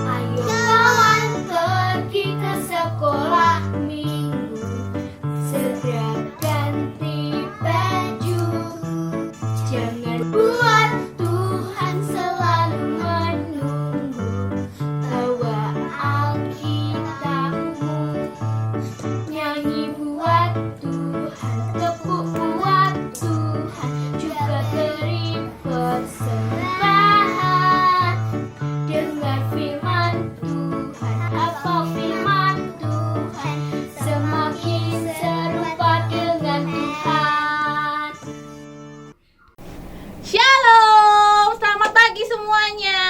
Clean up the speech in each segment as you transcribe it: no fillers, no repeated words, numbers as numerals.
Ayo kawan pergi ke sekolah minggu, segera ganti baju. Jangan buat Tuhan selalu menunggu. Bawa Alkitabmu, nyanyi buat Tuhan, tepuk buat Tuhan, juga beri persembahan. Dengar firman Tuhan, hafal firman Tuhan, semakin serupa dengan Tuhan. Shalom, selamat pagi semuanya.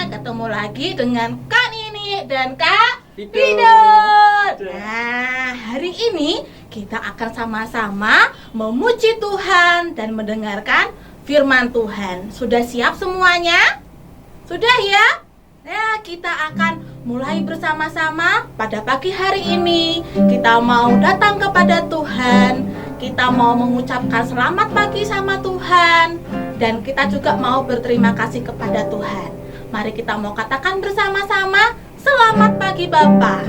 Ketemu lagi dengan Kak Nini dan Kak Ridot. Nah, hari ini kita akan sama-sama memuji Tuhan dan mendengarkan firman Tuhan. Sudah siap semuanya? Sudah ya? Nah, kita akan mulai bersama-sama pada pagi hari ini. Kita mau datang kepada Tuhan. Kita mau mengucapkan selamat pagi sama Tuhan. Dan kita juga mau berterima kasih kepada Tuhan. Mari kita mau katakan bersama-sama, selamat pagi Bapa.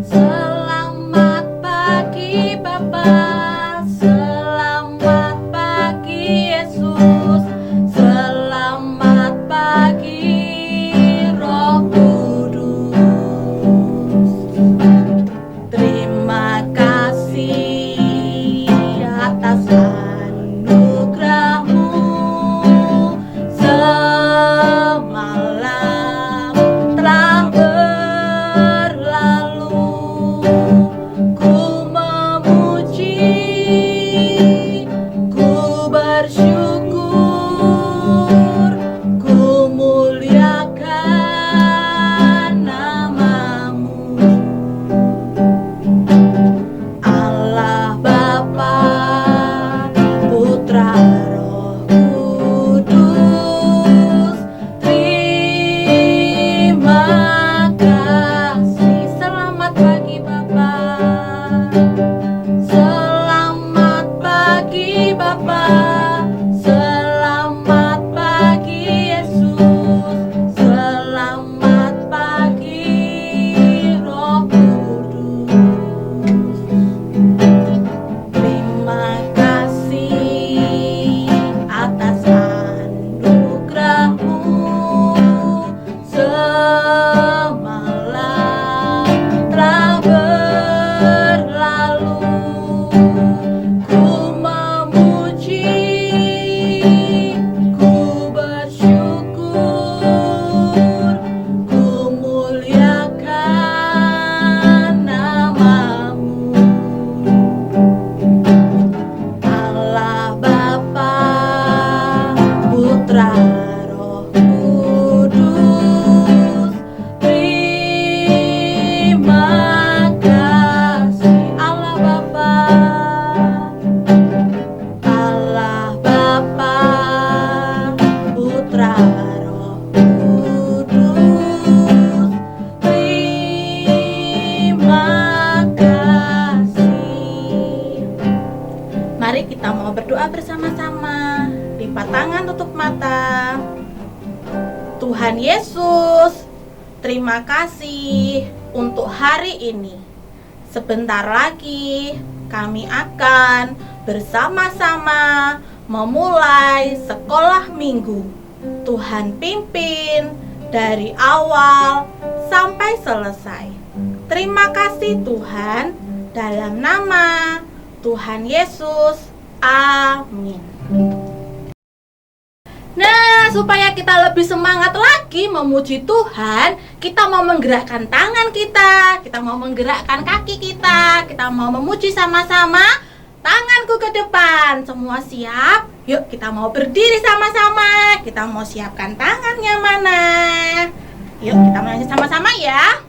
Selamat pagi Bapa, selamat pagi Yesus, selamat pagi Roh Kudus. Terima kasih atas anugerah-Mu. Semalam telah berlalu, ku memuji, ku bersyukur, ku muliakan nama-Mu. Allah Bapa, Putra, Roh Kudus, terima kasih. Selamat pagi Bapa. Selamat pagi Bapa. Selamat pagi Yesus. Selamat pagi Roh Kudus. Terima kasih atas anugerah-Mu. Semalam telah berlalu, ku memuji, ku bersyukur, ku muliakan nama-Mu. Allah Bapa, Putra, Roh Kudus, terima kasih. Allah Bapa, Allah Bapa, Putra, Roh Kudus, terima kasih. Mari kita mau berdoa bersama-sama. Lipat tangan, tutup mata. Tuhan Yesus, terima kasih untuk hari ini. Sebentar lagi kami akan bersama-sama memulai sekolah minggu. Tuhan pimpin dari awal sampai selesai. Terima kasih Tuhan, dalam nama Tuhan Yesus, amin. Nah, supaya kita lebih semangat lagi memuji Tuhan, kita mau menggerakkan tangan kita mau menggerakkan kaki kita mau memuji sama-sama. Tanganku ke depan, semua siap? Yuk kita mau berdiri sama-sama. Kita mau siapkan tangannya mana? Yuk kita menyanyi sama-sama ya.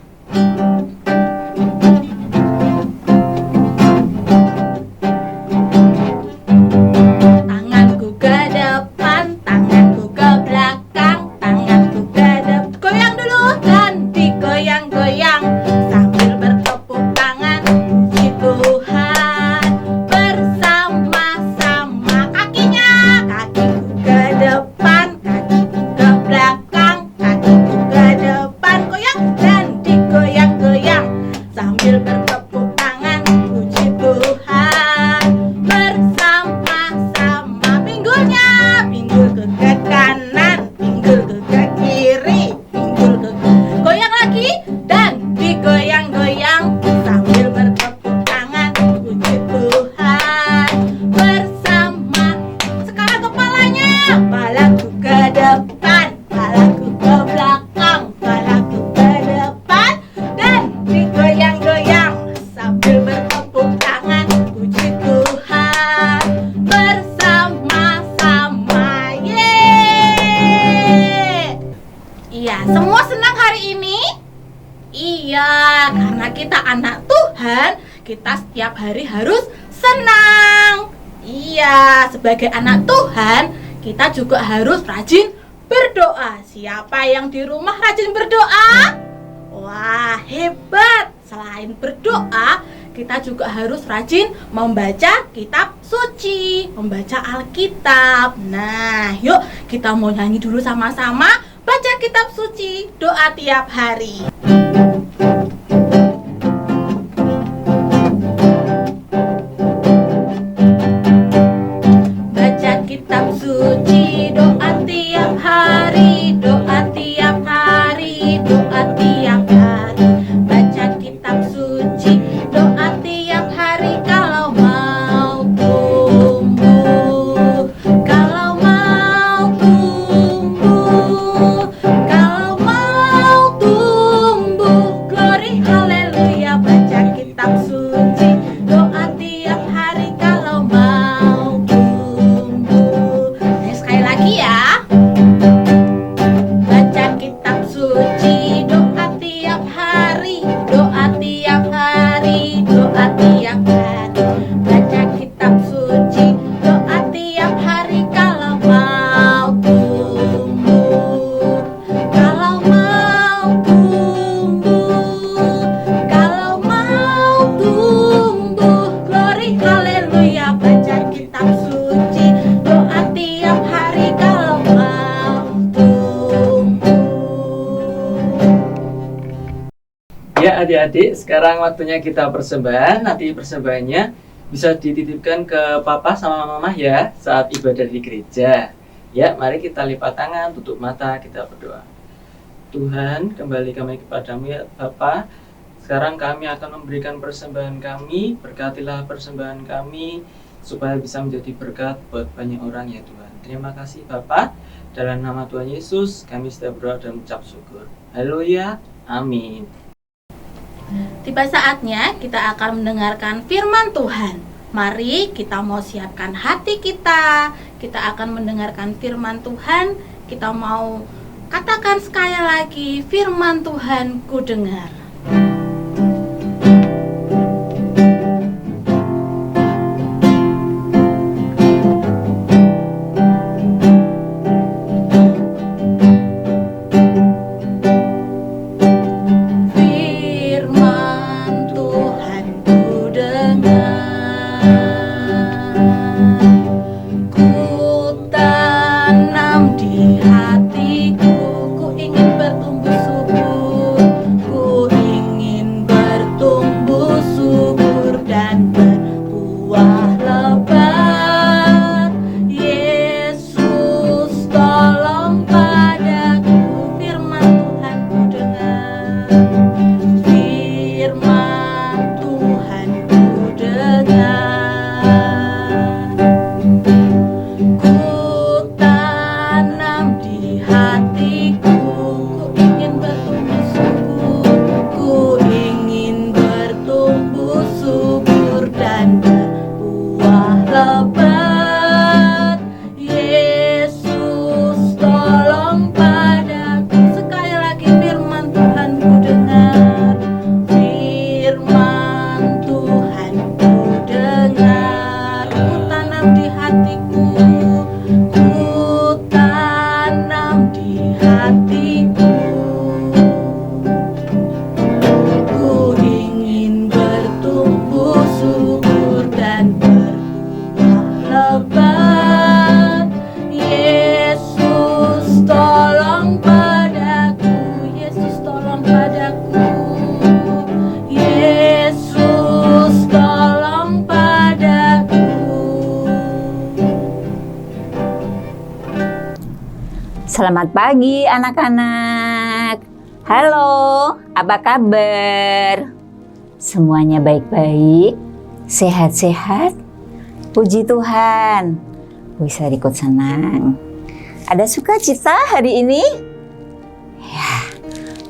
semua senang hari ini? Iya, karena kita anak Tuhan, kita setiap hari harus senang. Iya, sebagai anak Tuhan, kita juga harus rajin berdoa. Siapa yang di rumah rajin berdoa? Wah, hebat. Selain berdoa, kita juga harus rajin membaca kitab suci, membaca Alkitab. Nah, yuk kita mau nyanyi dulu sama-sama, baca kitab suci, doa tiap hari. Baca kitab suci, doa tiap hari, doa tiap hari, doa tiap hari. Baca kitab suci, doa tiap hari kalau mau tumbuh, kalau mau tumbuh, kalau mau tumbuh. Glory haleluya. Baca kitab suci, doa tiap hari kalau mau tumbuh. Nah, sekali lagi ya. Baca kitab suci, doa tiap hari, doa tiap hari, doa tiap hari. Baca kitab suci, doa tiap hari kalau mau tumbuh, kalau mau tumbuh, kalau mau tumbuh. Glory haleluya. Baca kitab suci, doa tiap hari kalau mau tumbuh. Ya adik-adik, sekarang waktunya kita persembahan. Nanti persembahannya bisa dititipkan ke papa sama mama ya saat ibadah di gereja. Ya, mari kita lipat tangan, tutup mata, kita berdoa. Tuhan, kembali kami kepadamu ya Bapa. Sekarang kami akan memberikan persembahan kami. Berkatilah persembahan kami supaya bisa menjadi berkat buat banyak orang ya Tuhan. Terima kasih Bapa. Dalam nama Tuhan Yesus kami sudah berdoa dan mengucap syukur. Haleluya. Amin. Tiba saatnya kita akan mendengarkan firman Tuhan. Mari kita mau siapkan hati kita. Kita akan mendengarkan firman Tuhan. Kita mau katakan sekali lagi, firman Tuhan ku dengar. Firman Tuhan ku dengar, ku tanam di hatiku, ku ingin bertumbuh subur, ku ingin bertumbuh subur dan berbuah lebat. Yesus tolong padaku, firman Tuhan ku dengar, firman Tuhan ku dengar. Ku tanam di hatiku, ku ingin bertumbuh subur, ku ingin bertumbuh subur dan berbuah lebat. Yesus tolong padaku. Sekali lagi, firman Tuhan ku dengar, firman Tuhan ku dengar. Ku tanam di hatiku, ku tanam di hatiku, ku ingin bertumbuh subur dan berbuah lebat. Yesus tolong padaku, Yesus tolong padaku, Yesus tolong padaku. Selamat pagi anak-anak. Halo, apa kabar? Semuanya baik-baik, sehat-sehat? Puji Tuhan. Bisa ikut senang. Ada sukacita hari ini? Ya,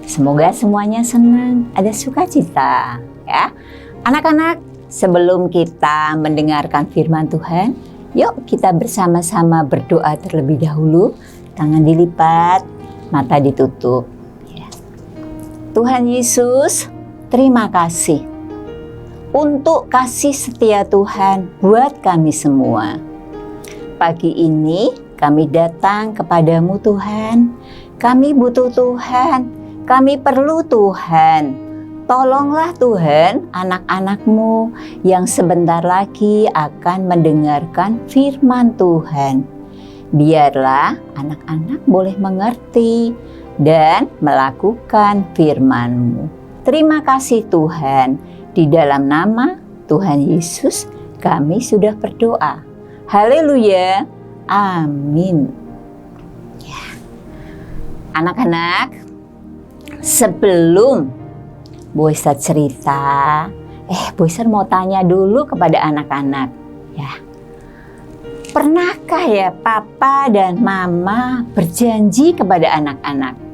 semoga semuanya senang, ada sukacita ya. Anak-anak, sebelum kita mendengarkan firman Tuhan, yuk kita bersama-sama berdoa terlebih dahulu. Tangan dilipat, mata ditutup. Tuhan Yesus, terima kasih untuk kasih setia Tuhan buat kami semua. Pagi ini kami datang kepadamu Tuhan. Kami butuh Tuhan, kami perlu Tuhan. Tolonglah Tuhan anak-anak-Mu yang sebentar lagi akan mendengarkan firman Tuhan. Biarlah anak-anak boleh mengerti dan melakukan firman-Mu. Terima kasih Tuhan. Di dalam nama Tuhan Yesus kami sudah berdoa. Haleluya. Amin. Ya. Anak-anak, sebelum Bu Esther cerita, Bu Esther mau tanya dulu kepada anak-anak. Ya. Pernahkah ya Papa dan Mama berjanji kepada anak-anak?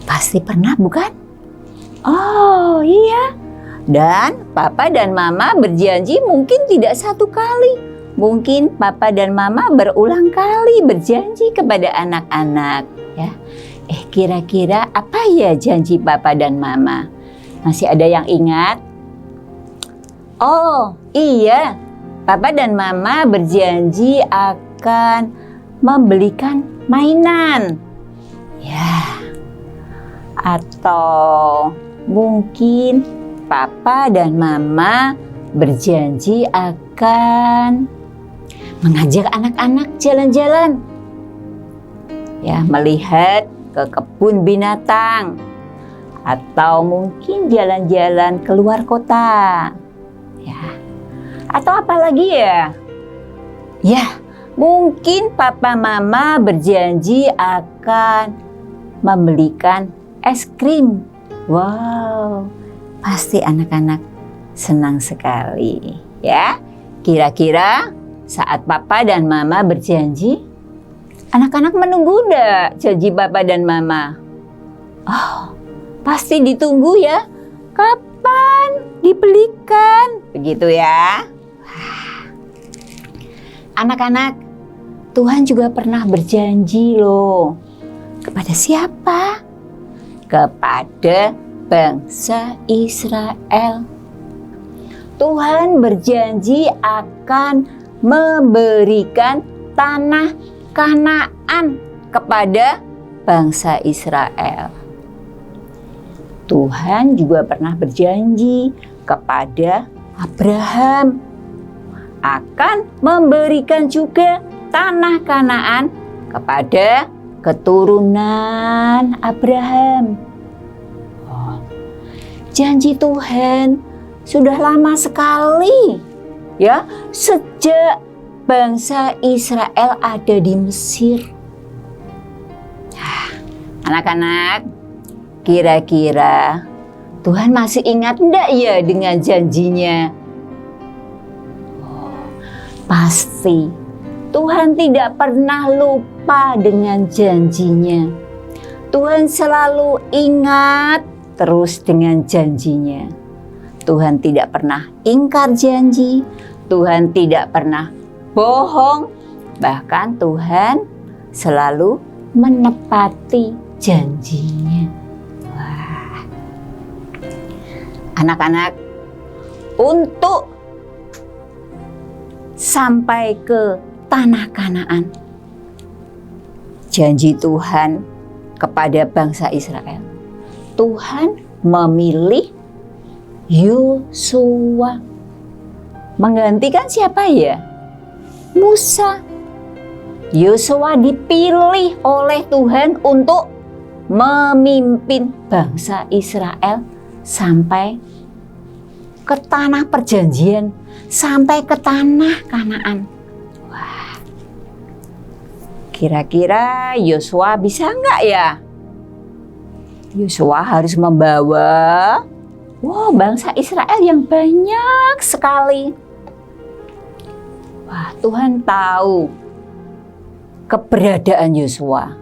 Pasti pernah, bukan? Oh iya, dan Papa dan Mama berjanji mungkin tidak satu kali. Mungkin Papa dan Mama berulang kali berjanji kepada anak-anak. Ya. Kira-kira apa ya janji Papa dan Mama? Masih ada yang ingat? Oh iya, Papa dan Mama berjanji akan membelikan mainan. Ya, atau mungkin Papa dan Mama berjanji akan mengajak anak-anak jalan-jalan. Ya, melihat ke kebun binatang. Atau mungkin jalan-jalan keluar kota. Ya. Atau apa lagi ya? Ya, mungkin Papa Mama berjanji akan membelikan es krim. Wow, pasti anak-anak senang sekali ya. Kira-kira saat Papa dan Mama berjanji, anak-anak menunggu enggak janji Papa dan Mama? Oh, pasti ditunggu ya. Kapan dibelikan? Begitu ya. Anak-anak, Tuhan juga pernah berjanji loh. Kepada siapa? Kepada bangsa Israel. Tuhan berjanji akan memberikan tanah Kanaan kepada bangsa Israel. Tuhan juga pernah berjanji kepada Abraham akan memberikan juga tanah Kanaan kepada keturunan Abraham. Oh, janji Tuhan sudah lama sekali ya, sejak bangsa Israel ada di Mesir. Anak-anak, kira-kira Tuhan masih ingat enggak ya dengan janjinya? Oh, pasti Tuhan tidak pernah lupa dengan janjinya. Tuhan selalu ingat terus dengan janjinya. Tuhan tidak pernah ingkar janji. Tuhan tidak pernah bohong. Bahkan Tuhan selalu menepati janjinya. Wah. Anak-anak, untuk sampai ke tanah Kanaan, janji Tuhan kepada bangsa Israel, Tuhan memilih Yosua menggantikan siapa ya? Musa. Yosua dipilih oleh Tuhan untuk memimpin bangsa Israel sampai ke tanah perjanjian, sampai ke tanah Kanaan. Wah, kira-kira Yosua bisa nggak ya? Yosua harus membawa bangsa Israel yang banyak sekali. Wah, Tuhan tahu keberadaan Yosua.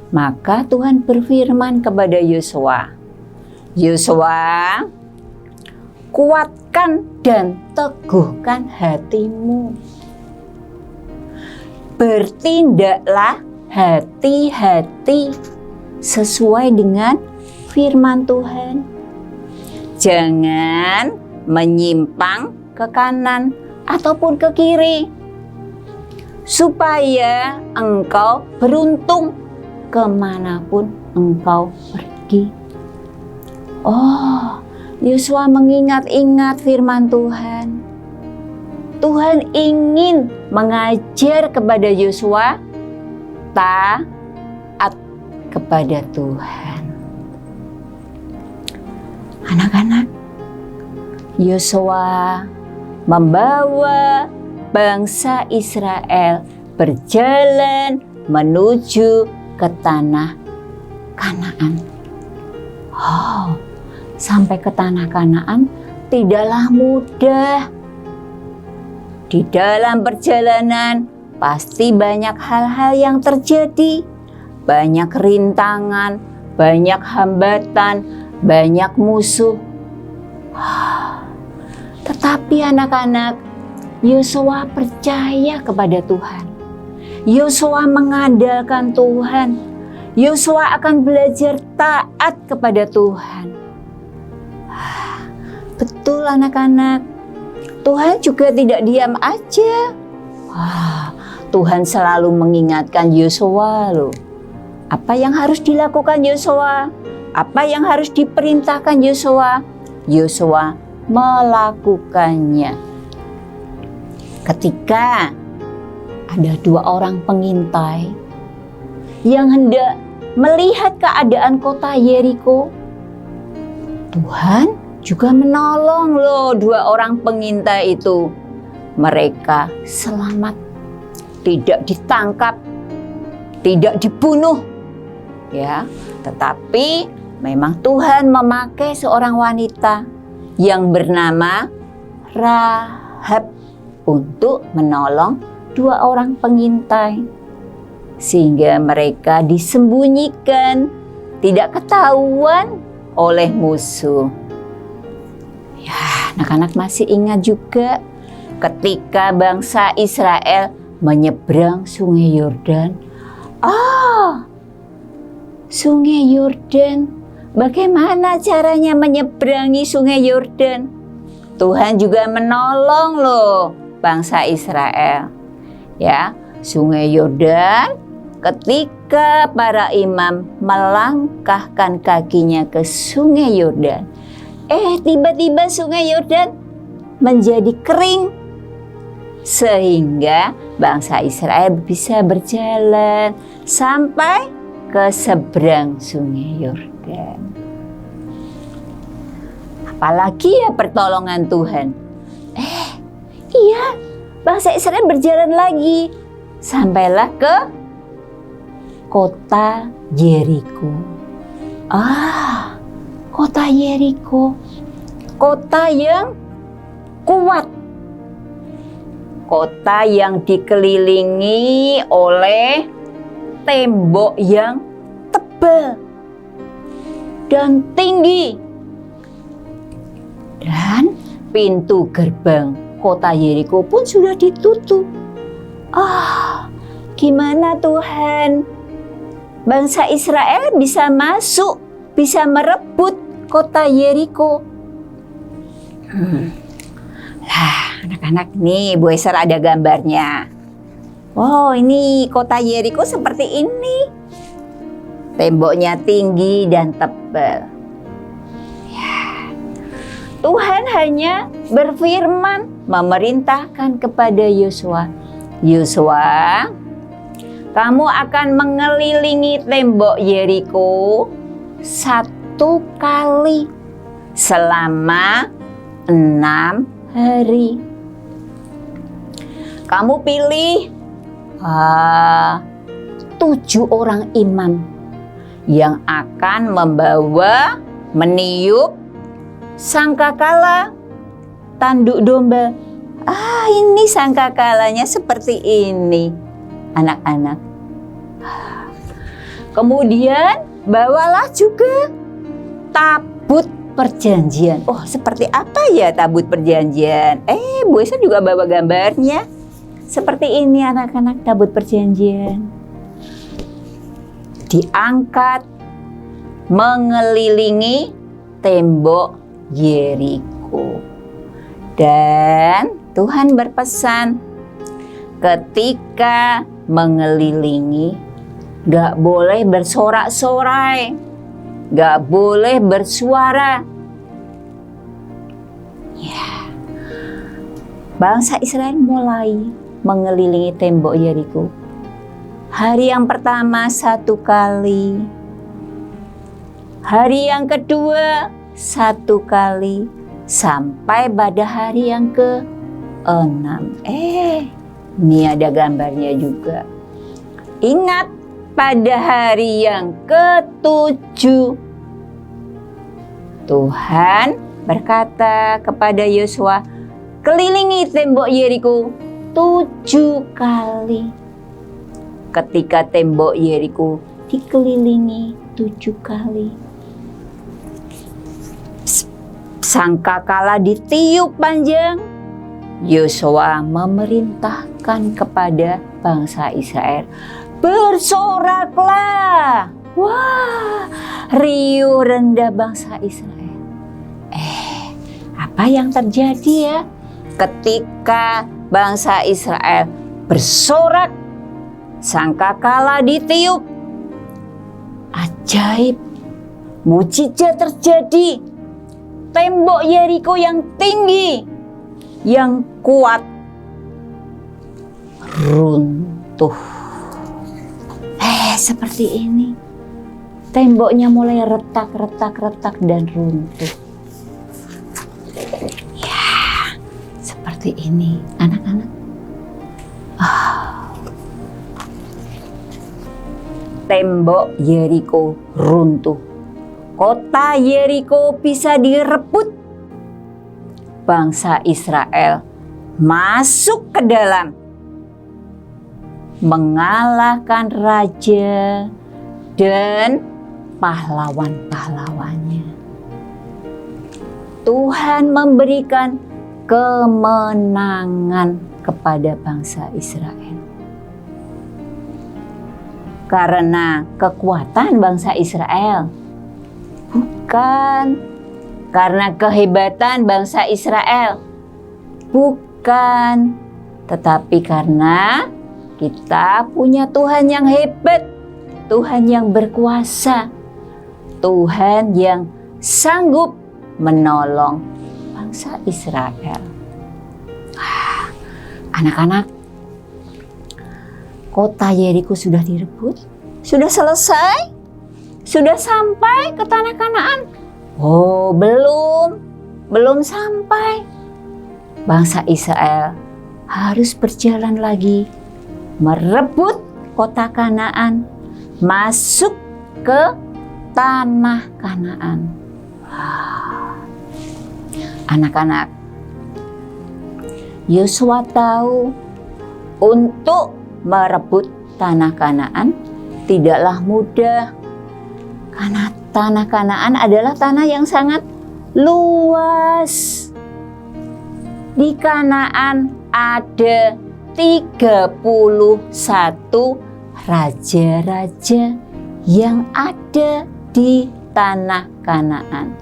Maka Tuhan berfirman kepada Yosua, Yosua, kuatkan dan teguhkan hatimu. Bertindaklah hati-hati sesuai dengan firman Tuhan. Jangan menyimpang ke kanan ataupun ke kiri, supaya engkau beruntung kemanapun engkau pergi. Oh, Yosua mengingat-ingat firman Tuhan. Tuhan ingin mengajar kepada Yosua taat kepada Tuhan. Anak-anak, Yosua membawa bangsa Israel berjalan menuju ke tanah Kanaan. Oh, sampai ke tanah Kanaan tidaklah mudah. Di dalam perjalanan pasti banyak hal-hal yang terjadi, banyak rintangan, banyak hambatan, banyak musuh. Tetapi anak-anak, Yosua percaya kepada Tuhan. Yosua mengandalkan Tuhan. Yosua akan belajar taat kepada Tuhan. Betul anak-anak, Tuhan juga tidak diam aja. Tuhan selalu mengingatkan Yosua loh. Apa yang harus dilakukan Yosua? Apa yang harus diperintahkan Yosua? Yosua melakukannya. Ketika ada 2 orang pengintai yang hendak melihat keadaan kota Yeriko, Tuhan juga menolong loh 2 orang pengintai itu. Mereka selamat, tidak ditangkap, tidak dibunuh, ya. Tetapi memang Tuhan memakai seorang wanita yang bernama Rahab untuk menolong 2 orang pengintai, sehingga mereka disembunyikan, tidak ketahuan oleh musuh. Ya, anak-anak masih ingat juga ketika bangsa Israel menyeberang Sungai Yordan. Sungai Yordan. Bagaimana caranya menyeberangi Sungai Yordan? Tuhan juga menolong loh bangsa Israel. Ya, Sungai Yordan ketika para imam melangkahkan kakinya ke Sungai Yordan, tiba-tiba Sungai Yordan menjadi kering, sehingga bangsa Israel bisa berjalan sampai ke seberang Sungai Yordan. Apalagi ya pertolongan Tuhan. Iya, bangsa Israel berjalan lagi, sampailah ke kota Yeriko. Kota Yeriko, kota yang kuat, kota yang dikelilingi oleh tembok yang tebal dan tinggi, dan pintu gerbang kota Yeriko pun sudah ditutup. Gimana Tuhan? Bangsa Israel bisa masuk, bisa merebut kota Yeriko. Anak-anak nih, Bu Eser ada gambarnya. Ini kota Yeriko seperti ini. Temboknya tinggi dan tebal. Tuhan hanya berfirman, memerintahkan kepada Yosua. Yosua, kamu akan mengelilingi tembok Yeriko 1 kali selama 6 hari. Kamu pilih 7 orang imam yang akan meniup sangkakala tanduk domba. Ini sangkakalanya seperti ini, anak-anak. Kemudian bawalah juga tabut perjanjian. Seperti apa ya tabut perjanjian? Bu Esa juga bawa gambarnya. Seperti ini anak-anak, tabut perjanjian. Diangkat mengelilingi tembok Yeriko. Dan Tuhan berpesan, ketika mengelilingi, gak boleh bersorak-sorai, gak boleh bersuara. Ya, bangsa Israel mulai mengelilingi tembok Yeriko. Hari yang pertama 1 kali, hari yang kedua 1 kali, sampai pada hari yang ke-6. Ini ada gambarnya juga. Ingat, pada hari yang ke-7 Tuhan berkata kepada Yosua, kelilingi tembok Yeriko 7 kali. Ketika tembok Yeriko dikelilingi 7 kali, sangkakala ditiup panjang, Yosua memerintahkan kepada bangsa Israel, bersoraklah. Wah, riuh rendah bangsa Israel. Apa yang terjadi ya? Ketika bangsa Israel bersorak, sangkakala ditiup, ajaib, mujizat terjadi. Tembok Yeriko yang tinggi, yang kuat, runtuh. Seperti ini. Temboknya mulai retak dan runtuh. Ya, seperti ini, anak-anak. Tembok Yeriko runtuh. Kota Yeriko bisa direbut. Bangsa Israel masuk ke dalam, mengalahkan raja dan pahlawan-pahlawannya. Tuhan memberikan kemenangan kepada bangsa Israel. Karena kekuatan bangsa Israel, bukan karena kehebatan bangsa Israel, bukan, tetapi karena kita punya Tuhan yang hebat, Tuhan yang berkuasa, Tuhan yang sanggup menolong bangsa Israel. Anak-anak, kota Yeriko sudah direbut, sudah selesai, sudah sampai ke tanah Kanaan. Oh, belum sampai. Bangsa Israel harus berjalan lagi, merebut kota Kanaan, masuk ke tanah Kanaan. Anak-anak, Yosua tahu untuk merebut tanah Kanaan tidaklah mudah, karena tanah Kanaan adalah tanah yang sangat luas. Di Kanaan ada 31 raja-raja yang ada di tanah Kanaan.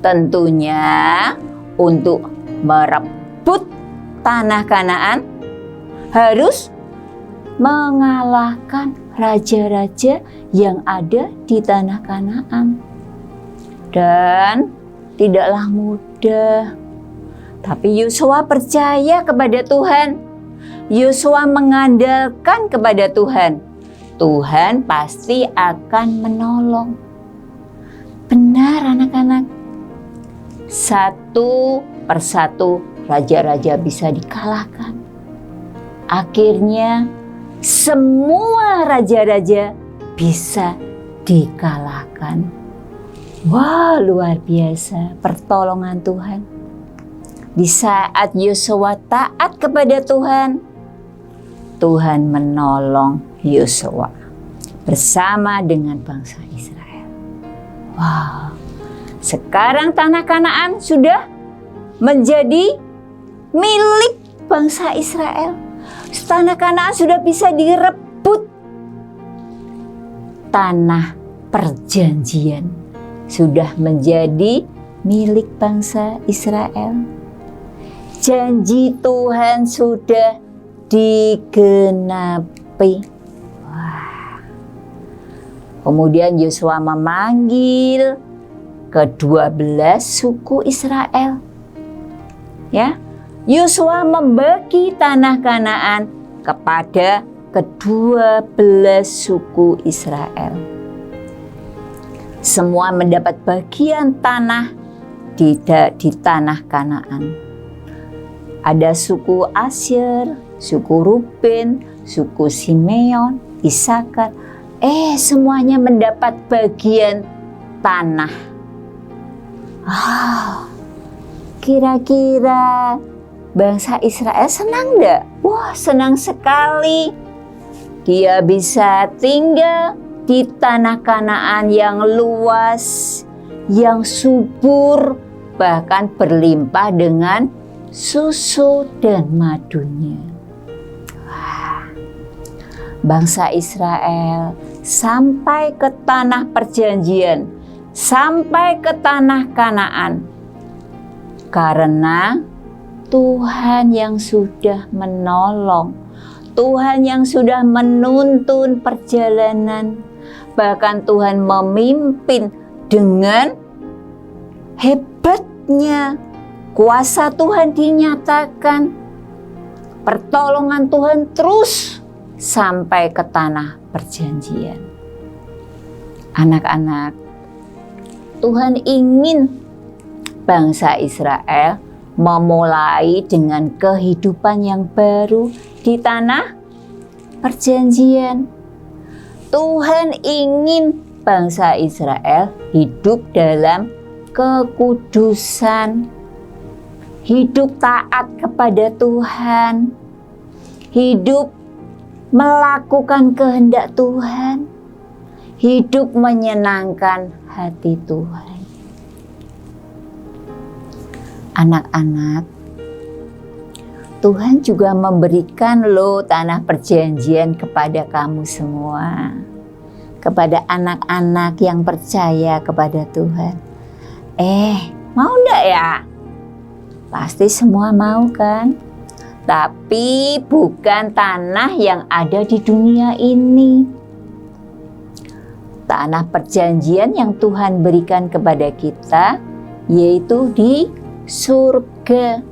Tentunya untuk merebut tanah Kanaan harus mengalahkan raja-raja yang ada di tanah Kanaan. Dan tidaklah mudah. Tapi Yosua percaya kepada Tuhan. Yosua mengandalkan kepada Tuhan. Tuhan pasti akan menolong. Benar anak-anak. Satu persatu raja-raja bisa dikalahkan. Akhirnya semua raja-raja bisa dikalahkan. Wah, luar biasa pertolongan Tuhan. Di saat Yosua taat kepada Tuhan, Tuhan menolong Yosua bersama dengan bangsa Israel. Wow, sekarang tanah Kanaan sudah menjadi milik bangsa Israel. Tanah Kanaan sudah bisa direbut. Tanah perjanjian sudah menjadi milik bangsa Israel. Janji Tuhan sudah digenapi. Wah. Kemudian Yosua memanggil ke-12 suku Israel. Ya, Yosua membagi tanah Kanaan kepada ke-12 suku Israel. Semua mendapat bagian tanah di tanah Kanaan. Ada suku Asyer, suku Ruben, suku Simeon, Isakar. Semuanya mendapat bagian tanah. Kira-kira bangsa Israel senang enggak? Wah, senang sekali. Dia bisa tinggal di tanah Kanaan yang luas, yang subur, bahkan berlimpah dengan susu dan madunya. Wah. Bangsa Israel sampai ke tanah perjanjian, sampai ke tanah Kanaan, karena Tuhan yang sudah menolong, Tuhan yang sudah menuntun perjalanan, bahkan Tuhan memimpin dengan hebatnya. Kuasa Tuhan dinyatakan, pertolongan Tuhan terus sampai ke tanah perjanjian. Anak-anak, Tuhan ingin bangsa Israel memulai dengan kehidupan yang baru di tanah perjanjian. Tuhan ingin bangsa Israel hidup dalam kekudusan, hidup taat kepada Tuhan, hidup melakukan kehendak Tuhan, hidup menyenangkan hati Tuhan. Anak-anak, Tuhan juga memberikan tanah perjanjian kepada kamu semua, kepada anak-anak yang percaya kepada Tuhan. Mau enggak ya? Pasti semua mau kan? Tapi bukan tanah yang ada di dunia ini. Tanah perjanjian yang Tuhan berikan kepada kita yaitu di surga.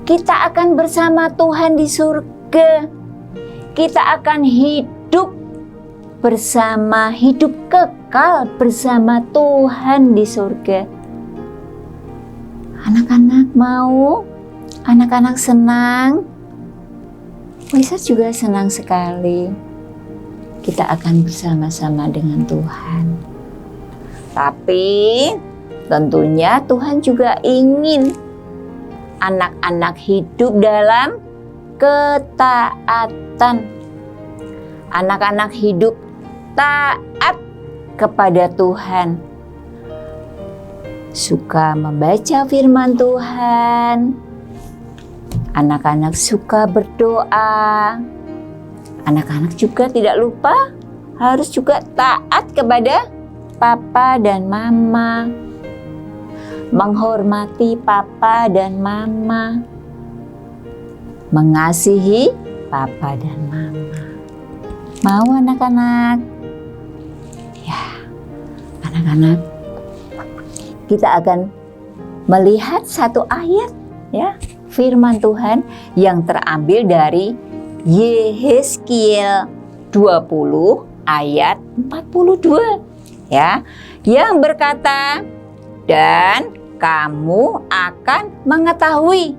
Kita akan bersama Tuhan di surga. Kita akan hidup bersama, hidup kekal bersama Tuhan di surga. Anak-anak mau? Anak-anak senang? Wisa juga senang sekali. Kita akan bersama-sama dengan Tuhan. Tapi tentunya Tuhan juga ingin anak-anak hidup dalam ketaatan. Anak-anak hidup taat kepada Tuhan. Suka membaca firman Tuhan. Anak-anak suka berdoa. Anak-anak juga tidak lupa harus juga taat kepada papa dan mama. Menghormati papa dan mama. Mengasihi papa dan mama. Mau anak-anak? Ya, anak-anak, kita akan melihat satu ayat ya, firman Tuhan yang terambil dari Yehezkiel 20 ayat 42 ya, yang berkata, dan kamu akan mengetahui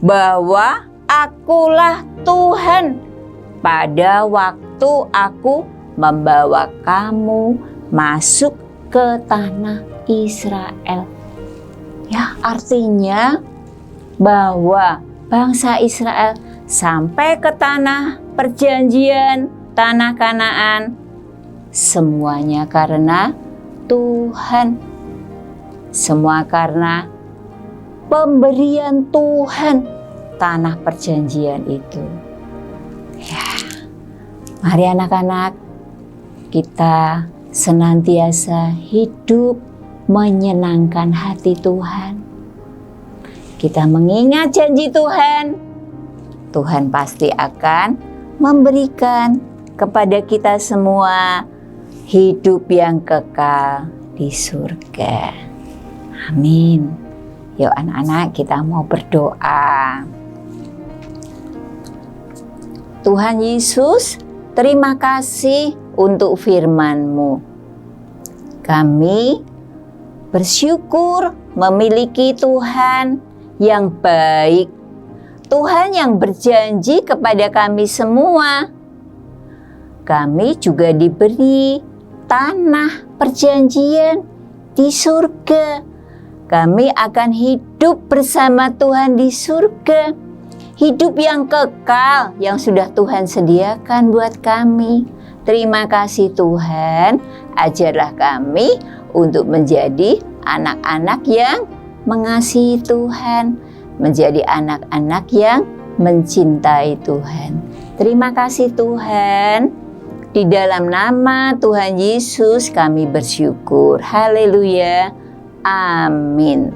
bahwa akulah Tuhan pada waktu aku membawa kamu masuk ke tanah Israel. Ya, artinya bahwa bangsa Israel sampai ke tanah perjanjian, tanah Kanaan, semuanya karena Tuhan. Semua karena pemberian Tuhan tanah perjanjian itu. Ya, mari anak-anak, kita senantiasa hidup menyenangkan hati Tuhan. Kita mengingat janji Tuhan, Tuhan pasti akan memberikan kepada kita semua hidup yang kekal di surga. Amin. Yuk anak-anak, kita mau berdoa. Tuhan Yesus, terima kasih untuk firman-Mu. Kami bersyukur memiliki Tuhan yang baik, Tuhan yang berjanji kepada kami semua. Kami juga diberi tanah perjanjian di surga. Kami akan hidup bersama Tuhan di surga. Hidup yang kekal yang sudah Tuhan sediakan buat kami. Terima kasih Tuhan, ajarlah kami untuk menjadi anak-anak yang mengasihi Tuhan, menjadi anak-anak yang mencintai Tuhan. Terima kasih Tuhan. Di dalam nama Tuhan Yesus kami bersyukur. Haleluya. Amin.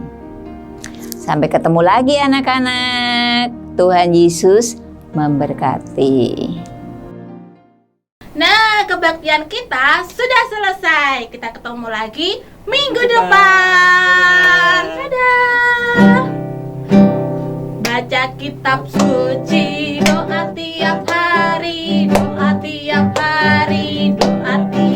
Sampai ketemu lagi anak-anak. Tuhan Yesus memberkati. Nah, kebaktian kita sudah selesai. Kita ketemu lagi minggu depan. Dadah. Baca kitab suci, doa tiap hari, doa tiap hari, doa tiap